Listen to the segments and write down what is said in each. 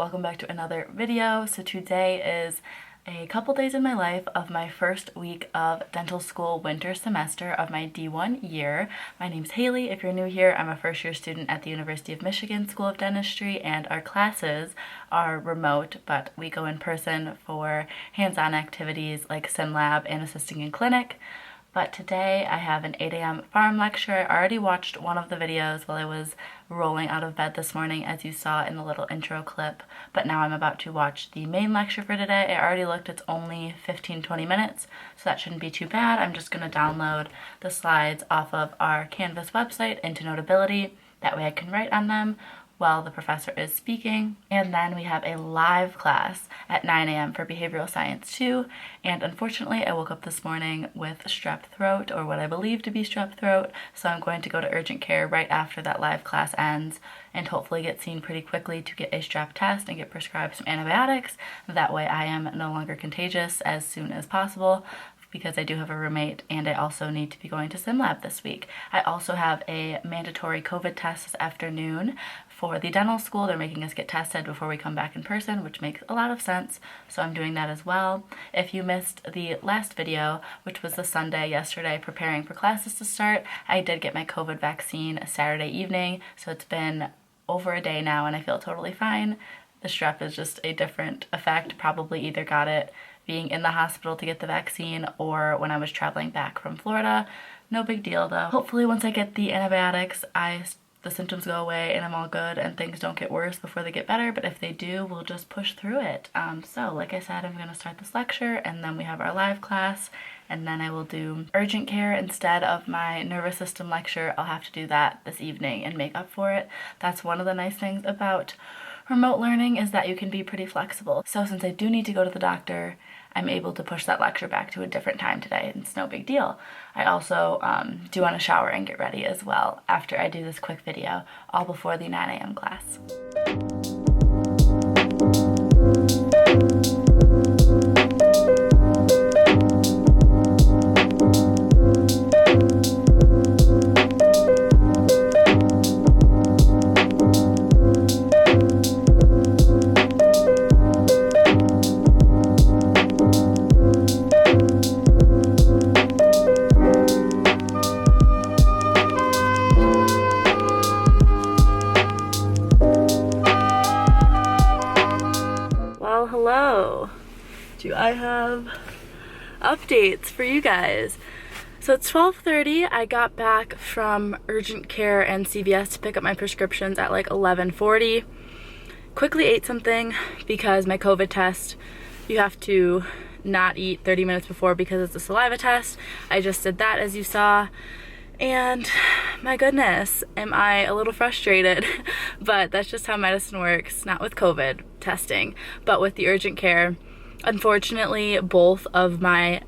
welcome back to another video. So today is a couple days in my life of my first week of dental school winter semester of my D1 year. My name's Haley. If you're new here, I'm a first year student at the University of Michigan School of Dentistry, and our classes are remote, but we go in person for hands-on activities like sim lab and assisting in clinic. But today I have an 8 a.m. farm lecture. I already watched one of the videos while I was rolling out of bed this morning, as you saw in the little intro clip, but now I'm about to watch the main lecture for today. I already looked, it's only 15-20 minutes, so that shouldn't be too bad. I'm just going to download the slides off of our Canvas website into Notability. That way I can write on them while the professor is speaking. And then we have a live class at 9 a.m. for Behavioral Science 2. And unfortunately, I woke up this morning with strep throat, or what I believe to be strep throat. So I'm going to go to urgent care right after that live class ends and hopefully get seen pretty quickly to get a strep test and get prescribed some antibiotics. That way I am no longer contagious as soon as possible, because I do have a roommate and I also need to be going to sim lab this week. I also have a mandatory COVID test this afternoon for the dental school. They're making us get tested before we come back in person, which makes a lot of sense, so I'm doing that as well. If you missed the last video, which was the Sunday yesterday preparing for classes to start, I did get my COVID vaccine Saturday evening, so it's been over a day now and I feel totally fine. The strep is just a different effect. Probably either got it being in the hospital to get the vaccine or when I was traveling back from Florida. No big deal though. Hopefully once I get the antibiotics, the symptoms go away and I'm all good and things don't get worse before they get better, but if they do, we'll just push through it. So like I said, I'm going to start this lecture and then we have our live class, and then I will do urgent care instead of my nervous system lecture. I'll have to do that this evening and make up for it. That's one of the nice things about remote learning, is that you can be pretty flexible. So since I do need to go to the doctor, I'm able to push that lecture back to a different time today. It's no big deal. I also do want to shower and get ready as well after I do this quick video, all before the 9 a.m. class. Hello. Do I have updates for you guys? So it's 12:30. I got back from urgent care and CVS to pick up my prescriptions at like 11:40. Quickly ate something because my COVID test, you have to not eat 30 minutes before because it's a saliva test. I just did that, as you saw. And my goodness, am I a little frustrated, but that's just how medicine works, not with COVID testing, but with the urgent care. Unfortunately, both of my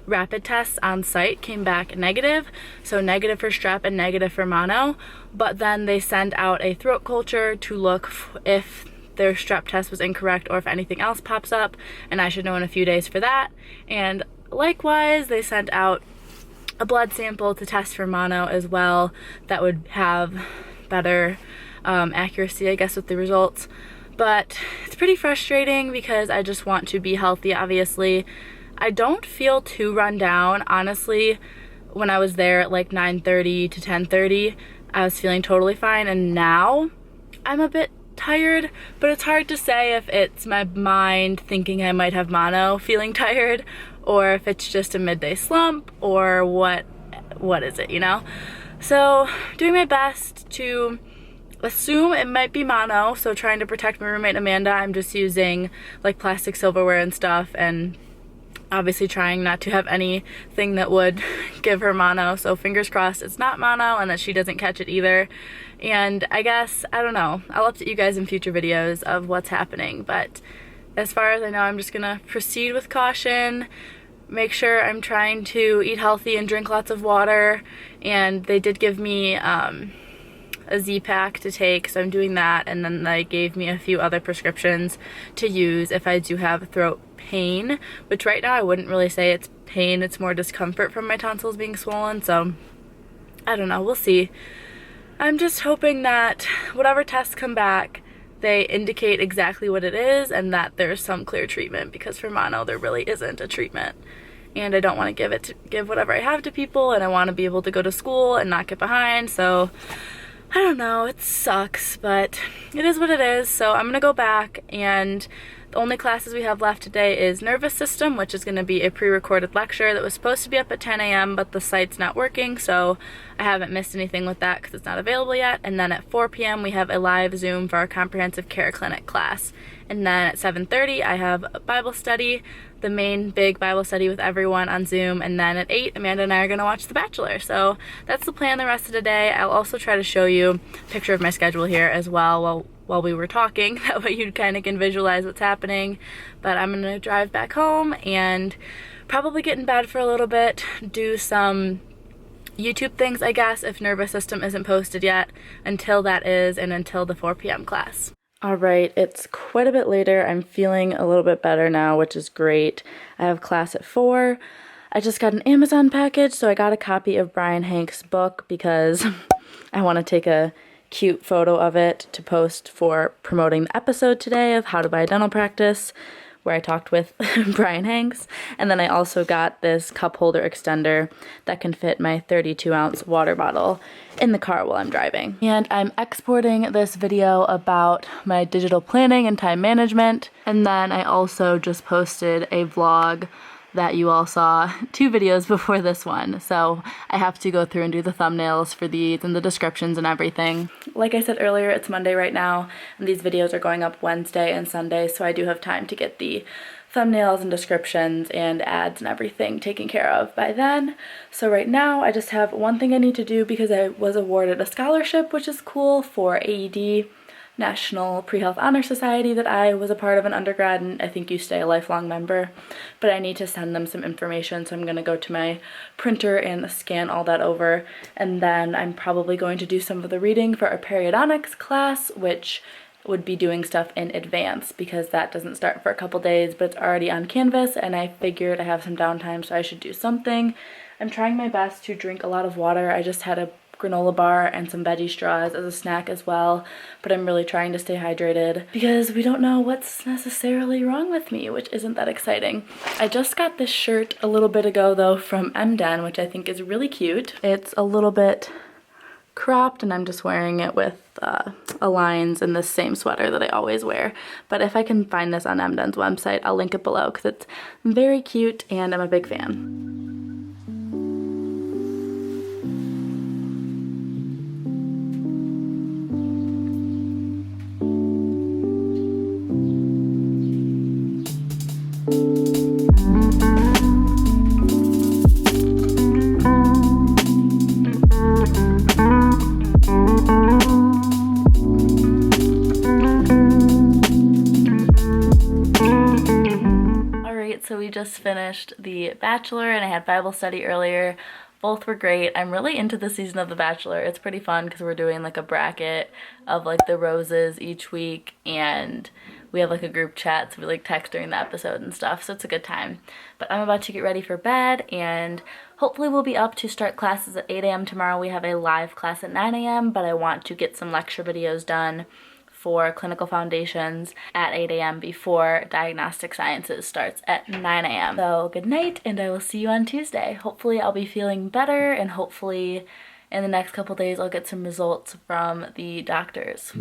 rapid tests on site came back negative, so negative for strep and negative for mono, but then they send out a throat culture to look if their strep test was incorrect or if anything else pops up, and I should know in a few days for that. And likewise, they sent out a blood sample to test for mono as well that would have better accuracy, I guess, with the results. But it's pretty frustrating because I just want to be healthy, obviously. I don't feel too run down. Honestly, when I was there at like 9:30 to 10:30, I was feeling totally fine, and now I'm a bit tired, but it's hard to say if it's my mind thinking I might have mono feeling tired, or if it's just a midday slump, or what is it, you know? So doing my best to assume it might be mono, so trying to protect my roommate Amanda, I'm just using like plastic silverware and stuff, and obviously trying not to have anything that would give her mono, so fingers crossed it's not mono and that she doesn't catch it either. And I guess, I don't know, I'll update you guys in future videos of what's happening, but as far as I know, I'm just gonna proceed with caution, make sure I'm trying to eat healthy and drink lots of water, and they did give me a Z-Pack to take, so I'm doing that, and then they gave me a few other prescriptions to use if I do have throat pain, which right now I wouldn't really say it's pain, it's more discomfort from my tonsils being swollen, so I don't know, we'll see. I'm just hoping that whatever tests come back, they indicate exactly what it is and that there's some clear treatment, because for mono there really isn't a treatment. And I don't want to give whatever I have to people, and I want to be able to go to school and not get behind. So I don't know, it sucks, but it is what it is. So I'm gonna go back, and the only classes we have left today is nervous system, which is going to be a pre-recorded lecture that was supposed to be up at 10 a.m. but the site's not working, so I haven't missed anything with that because it's not available yet. And then at 4 p.m. we have a live Zoom for our comprehensive care clinic class. And then at 7:30 I have a Bible study, the main big Bible study with everyone on Zoom. And then at 8, Amanda and I are going to watch The Bachelor. So that's the plan the rest of the day. I'll also try to show you a picture of my schedule here as well while we were talking. That way you kind of can visualize what's happening. But I'm going to drive back home and probably get in bed for a little bit, do some YouTube things, I guess, if nervous system isn't posted yet, until that is, and until the 4 p.m. class. Alright, it's quite a bit later. I'm feeling a little bit better now, which is great. I have class at 4. I just got an Amazon package, so I got a copy of Brian Hank's book because I want to take a cute photo of it to post for promoting the episode today of How to Buy a Dental Practice, where I talked with Brian Hanks. And then I also got this cup holder extender that can fit my 32-ounce water bottle in the car while I'm driving. And I'm exporting this video about my digital planning and time management. And then I also just posted a vlog that you all saw 2 videos before this one. So I have to go through and do the thumbnails for these and the descriptions and everything. Like I said earlier, it's Monday right now, and these videos are going up Wednesday and Sunday, so I do have time to get the thumbnails and descriptions and ads and everything taken care of by then. So right now I just have one thing I need to do because I was awarded a scholarship, which is cool, for AED, National Pre-Health Honor Society, that I was a part of in undergrad, and I think you stay a lifelong member. But I need to send them some information, so I'm going to go to my printer and scan all that over. And then I'm probably going to do some of the reading for our periodontics class, which would be doing stuff in advance because that doesn't start for a couple days, but it's already on Canvas, and I figured I have some downtime, so I should do something. I'm trying my best to drink a lot of water. I just had a granola bar and some veggie straws as a snack as well, but I'm really trying to stay hydrated because we don't know what's necessarily wrong with me, which isn't that exciting. I just got this shirt a little bit ago though from MDen, which I think is really cute. It's a little bit cropped and I'm just wearing it with a lines and this same sweater that I always wear. But if I can find this on MDen's website, I'll link it below because it's very cute and I'm a big fan. So we just finished The Bachelor and I had Bible study earlier. Both were great. I'm really into the season of The Bachelor. It's pretty fun because we're doing like a bracket of like the roses each week, and we have like a group chat, so we like text during the episode and stuff, so it's a good time. But I'm about to get ready for bed, and hopefully we'll be up to start classes at 8 a.m. tomorrow. We have a live class at 9 a.m., but I want to get some lecture videos done for clinical foundations at 8 a.m. before diagnostic sciences starts at 9 a.m. So good night, and I will see you on Tuesday. Hopefully I'll be feeling better, and hopefully in the next couple days I'll get some results from the doctors.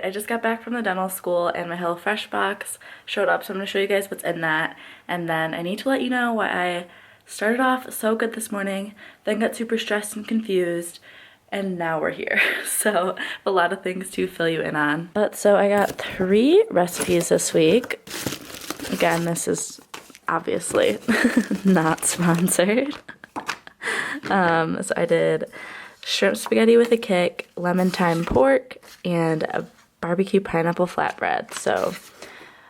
I just got back from the dental school and my HelloFresh box showed up, so I'm going to show you guys what's in that. And then I need to let you know why I started off so good this morning, then got super stressed and confused, and now we're here. So a lot of things to fill you in on. But so I got 3 recipes this week. Again, this is obviously not sponsored. So I did shrimp spaghetti with a kick, lemon thyme pork, and a barbecue pineapple flatbread. So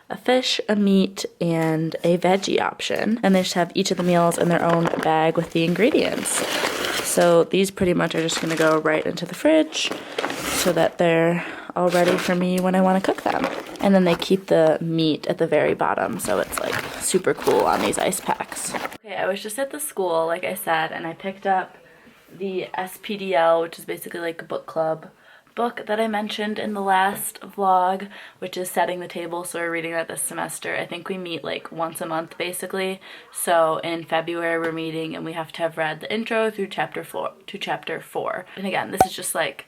a fish, a meat, and a veggie option. And they just have each of the meals in their own bag with the ingredients. So these pretty much are just gonna go right into the fridge so that they're all ready for me when I wanna cook them. And then they keep the meat at the very bottom, so it's like super cool on these ice packs. Okay, I was just at the school, like I said, and I picked up the SPDL, which is basically like a book club book that I mentioned in the last vlog, which is Setting the Table. So we're reading that this semester. I think we meet like once a month basically. So in February we're meeting and we have to have read the intro through chapter 4. And again, this is just like,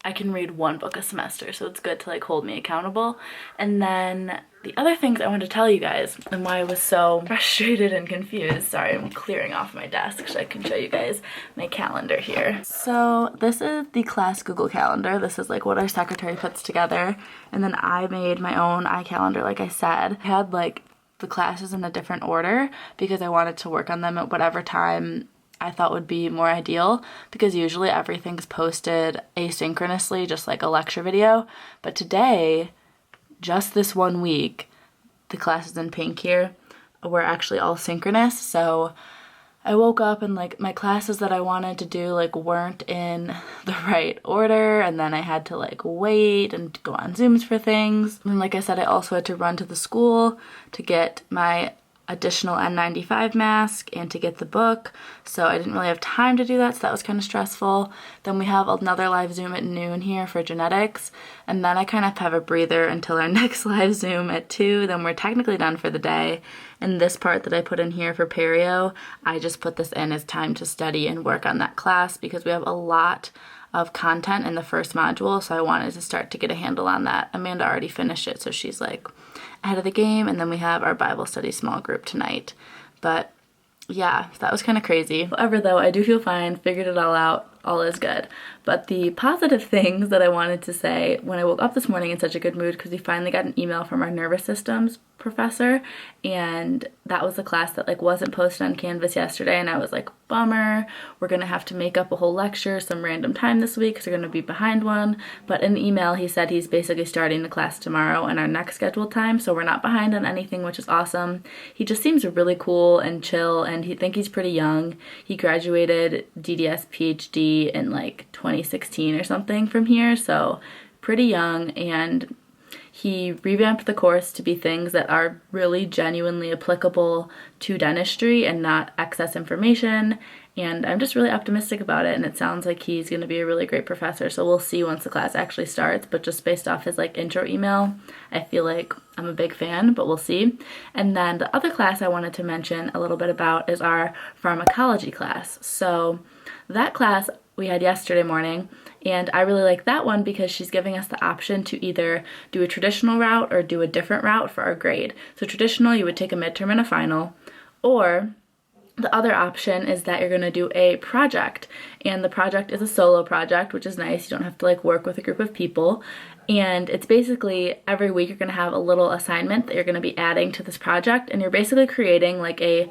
I can read 1 book a semester, so it's good to like hold me accountable. And then the other things I wanted to tell you guys and why I was so frustrated and confused. Sorry, I'm clearing off my desk so I can show you guys my calendar here. So this is the class Google Calendar. This is like what our secretary puts together. And then I made my own iCalendar, like I said. I had like the classes in a different order because I wanted to work on them at whatever time I thought would be more ideal, because usually everything's posted asynchronously, just like a lecture video. But today, just this 1 week, the classes in pink here were actually all synchronous. So I woke up and like my classes that I wanted to do like weren't in the right order, and then I had to like wait and go on Zooms for things. And like I said, I also had to run to the school to get my additional N95 mask and to get the book, so I didn't really have time to do that, so that was kind of stressful. Then we have another live Zoom at noon here for genetics, and then I kind of have a breather until our next live Zoom at 2, then we're technically done for the day. And this part that I put in here for perio, I just put this in as time to study and work on that class because we have a lot of content in the first module, so I wanted to start to get a handle on that. Amanda already finished it, so she's like ahead of the game. And then we have our Bible study small group tonight. But yeah, that was kind of crazy. However, though, I do feel fine, figured it all out, all is good. But the positive things that I wanted to say when I woke up this morning in such a good mood, because we finally got an email from our nervous systems professor, and that was the class that like wasn't posted on Canvas yesterday, and I was like, bummer, we're gonna have to make up a whole lecture some random time this week because we're gonna be behind one. But in the email he said he's basically starting the class tomorrow and our next scheduled time, so we're not behind on anything, which is awesome. He just seems really cool and chill, and he think he's pretty young. He graduated DDS PhD in like 2016 or something from here, so pretty young. And he revamped the course to be things that are really genuinely applicable to dentistry and not excess information. And I'm just really optimistic about it, and it sounds like he's going to be a really great professor. So we'll see once the class actually starts, but just based off his like intro email, I feel like I'm a big fan, but we'll see. And then the other class I wanted to mention a little bit about is our pharmacology class. So that class we had yesterday morning, and I really like that one because she's giving us the option to either do a traditional route or do a different route for our grade. So traditional, you would take a midterm and a final, or the other option is that you're going to do a project, and the project is a solo project, which is nice. You don't have to like work with a group of people, and it's basically every week you're going to have a little assignment that you're going to be adding to this project, and you're basically creating like a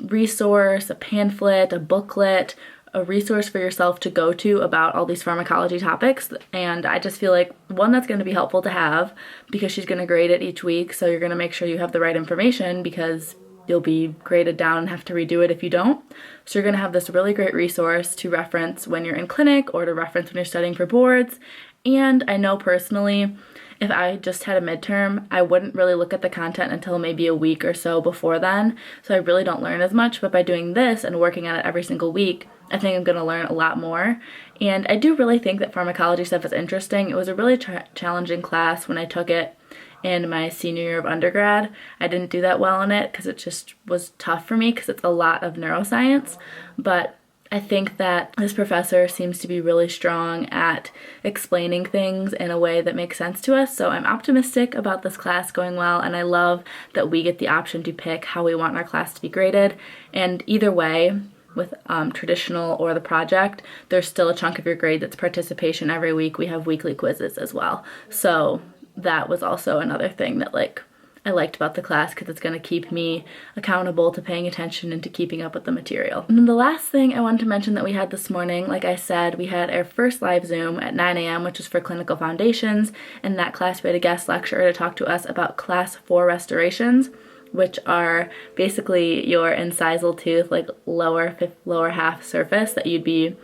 resource, a pamphlet, a booklet, a resource for yourself to go to about all these pharmacology topics. And I just feel like, one, that's going to be helpful to have because she's going to grade it each week, so you're going to make sure you have the right information because you'll be graded down and have to redo it if you don't. So you're going to have this really great resource to reference when you're in clinic or to reference when you're studying for boards. And I know personally, if I just had a midterm, I wouldn't really look at the content until maybe a week or so before then, so I really don't learn as much. But by doing this and working on it every single week, I think I'm going to learn a lot more. And I do really think that pharmacology stuff is interesting. It was a really challenging class when I took it in my senior year of undergrad. I didn't do that well in it because it just was tough for me because it's a lot of neuroscience. But I think that this professor seems to be really strong at explaining things in a way that makes sense to us. So I'm optimistic about this class going well, and I love that we get the option to pick how we want our class to be graded. And either way, with traditional or the project, there's still a chunk of your grade that's participation every week. We have weekly quizzes as well. So that was also another thing that like I liked about the class, because it's going to keep me accountable to paying attention and to keeping up with the material. And then the last thing I wanted to mention that we had this morning, like I said, we had our first live Zoom at 9 a.m., which was for clinical foundations. In that class, we had a guest lecturer to talk to us about class 4 restorations, which are basically your incisal tooth, like lower half surface that you'd be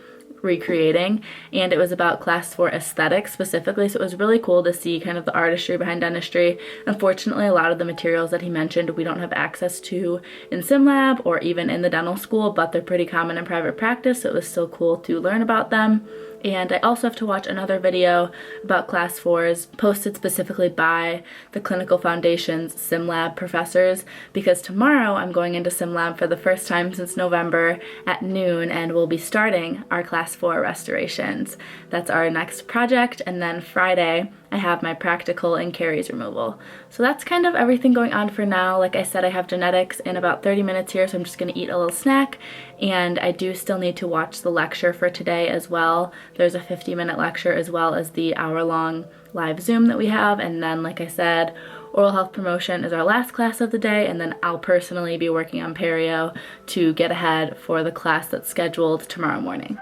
recreating. And it was about class 4 aesthetics specifically, so it was really cool to see kind of the artistry behind dentistry. Unfortunately, a lot of the materials that he mentioned we don't have access to in SimLab or even in the dental school, but they're pretty common in private practice, so it was still cool to learn about them. And I also have to watch another video about class 4s posted specifically by the Clinical Foundations SimLab professors, because tomorrow I'm going into SimLab for the first time since November at noon, and we'll be starting our class 4 restorations. That's our next project, and then Friday I have my practical and caries removal. So that's kind of everything going on for now. Like I said, I have genetics in about 30 minutes here, so I'm just going to eat a little snack, and I do still need to watch the lecture for today as well. There's a 50-minute lecture as well as the hour-long live Zoom that we have, and then like I said, oral health promotion is our last class of the day, and then I'll personally be working on perio to get ahead for the class that's scheduled tomorrow morning.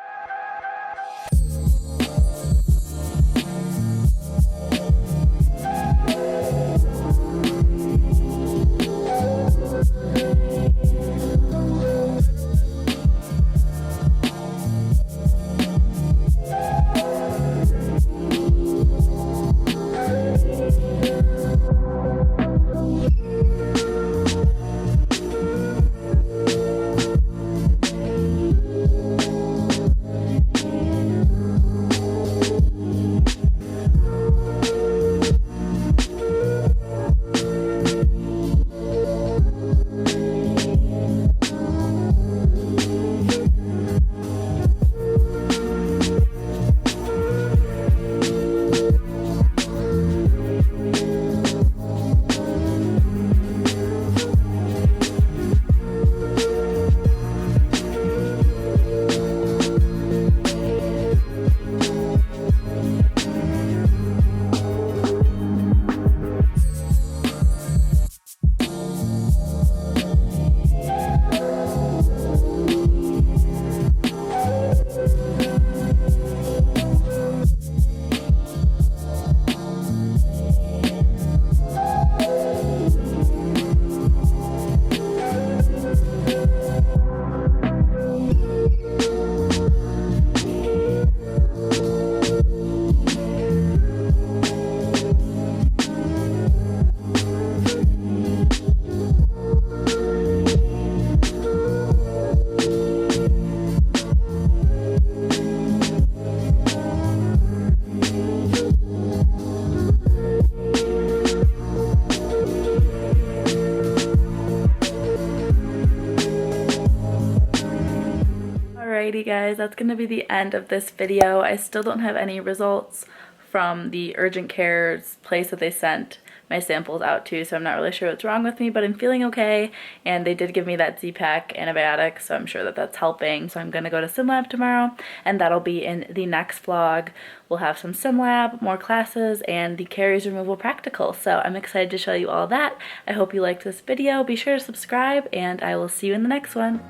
Alrighty guys, that's gonna be the end of this video. I still don't have any results from the urgent cares place that they sent my samples out to, so I'm not really sure what's wrong with me, but I'm feeling okay, and they did give me that Z-Pak antibiotic, so I'm sure that that's helping. So I'm gonna go to SimLab tomorrow, and that'll be in the next vlog. We'll have some SimLab, more classes, and the caries removal practical, so I'm excited to show you all that. I hope you liked this video. Be sure to subscribe, and I will see you in the next one.